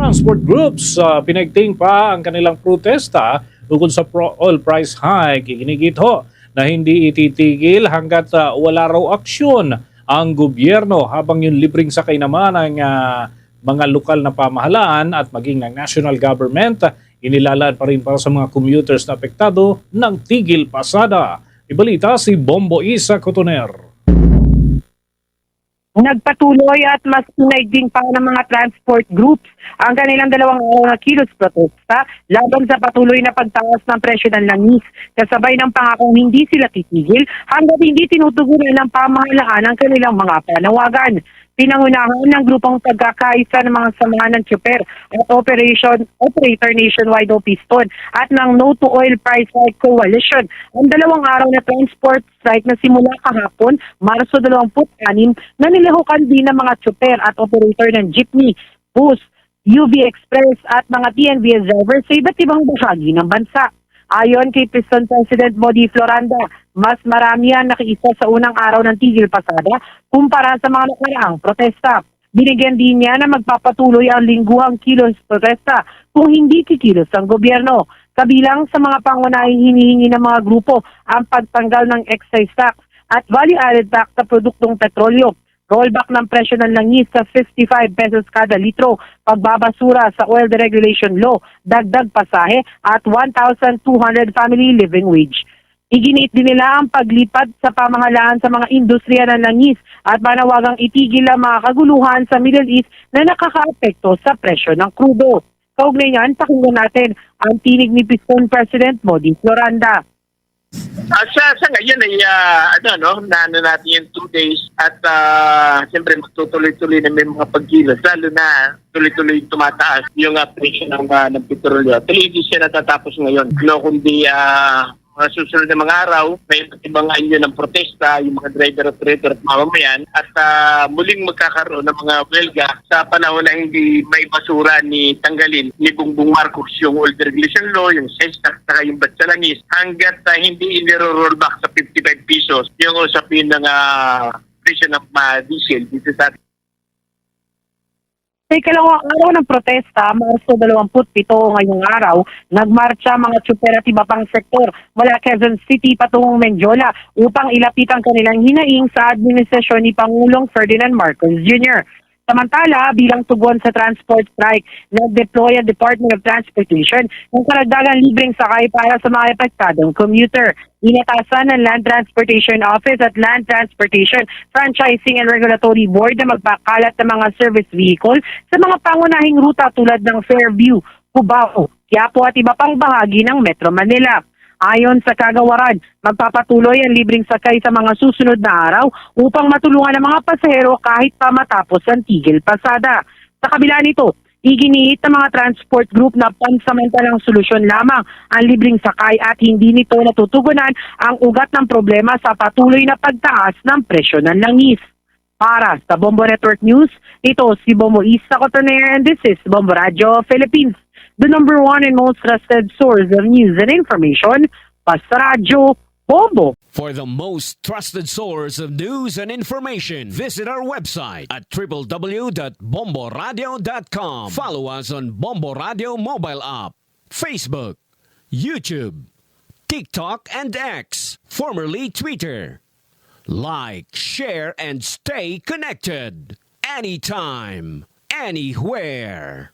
transport groups pinagting pa ang kanilang protesta tungkol sa oil price hike. Iginigit ho na hindi ititigil hanggat wala raw aksyon ang gobyerno, habang yung libreng sakay naman ng mga lokal na pamahalaan at maging ng national government inilalaan pa rin para sa mga commuters na apektado ng tigil pasada. Ibalita si Bombo Isa Cotoner. Nagpatuloy at mas pinaigting pa ng mga transport groups ang kanilang 2 araw na kilos protesta laban sa patuloy na pagtaas ng presyo ng langis, kasabay ng pangakong hindi sila titigil hanggang hindi tinutugunan ng pamahalaan ang kanilang mga panawagan. Pinangunahan ng grupong pagkakaisa ng mga samahan ng tsuper at Operator Nationwide o Piston at ng No to Oil Price Hike Coalition ang 2 araw na transport strike na simula kahapon, Marso 26, na nilahukan din ng mga tsuper at operator ng jeepney, bus, UV Express at mga TNVS drivers sa iba't ibang bahagi ng bansa. Ayon kay Piston President Modi Floranda, mas marami ang nakiisa sa unang araw ng tigil pasada kumpara sa mga nakaraang protesta. Binigyan din niya na magpapatuloy ang lingguhang kilos protesta kung hindi kikilos ang gobyerno. Kabilang sa mga pangunahing hinihingi ng mga grupo ang pagtanggal ng excise tax at value-added tax sa produktong petrolyo, rollback ng presyo ng langis sa 55 pesos kada litro, pagbabasura sa oil deregulation law, dagdag pasahe at 1,200 family living wage. Iginit din nila ang paglipat sa pamahalaan sa mga industriya ng langis at manawagang itigil ang mga kaguluhan sa Middle East na nakakaapekto sa presyo ng krudo. Kaugnay niyan, pakinggan natin ang tinig ni Piston President Modi Floranda. Sa ngayon ay naano natin yung 2 days at siyempre magtutuloy-tuloy na may mga pagkilos, lalo na tuloy-tuloy tumataas yung presyo ng petrolyo. Tuloy hindi siya natatapos ngayon, kundi mga susunod na mga araw, may ibang anyo ng protesta, yung mga driver, operator at mamamayan, at muling magkakaroon ng mga welga sa panahon na hindi may basura ni tanggalin ni Bongbong Marcos yung oil deregulation law, yung sales tax, saka yung bat sa langis, hanggat hindi iniro-rollback sa 55 pesos yung usapin ng presyo ng diesel dito sa atin. Sa ikalawang araw ng protesta, Marso 27 ngayong araw, nagmarcha mga tsuper at iba pang sektor mula Quezon City patungong Mendiola upang ilapit ang kanilang hinaing sa administrasyon ni Pangulong Ferdinand Marcos Jr. Samantala, bilang tugon sa transport strike, nag-deploy ang Department of Transportation ng karagdagang libreng sakay para sa mga epektadong commuter. Inatasan ng Land Transportation Office at Land Transportation Franchising and Regulatory Board na magpakalat ng mga service vehicle sa mga pangunahing ruta tulad ng Fairview, Cubao, Quiapo at iba pang bahagi ng Metro Manila. Ayon sa kagawaran, magpapatuloy ang libreng sakay sa mga susunod na araw upang matulungan ang mga pasahero kahit pa matapos ang tigil pasada. Sa kabila nito, iginiit ng mga transport group na pansamantalang solusyon lamang ang libreng sakay at hindi nito natutugunan ang ugat ng problema sa patuloy na pagtaas ng presyo ng langis. Para sa Bombo Network News, ito si Bombo Isa Cotoner and this is Bombo Radio Philippines, the number 1 and most trusted source of news and information, Basta Radio Bombo. For the most trusted source of news and information, visit our website at www.bomboradio.com. Follow us on Bombo Radio mobile app, Facebook, YouTube, TikTok, and X, formerly Twitter. Like, share, and stay connected. Anytime, anywhere.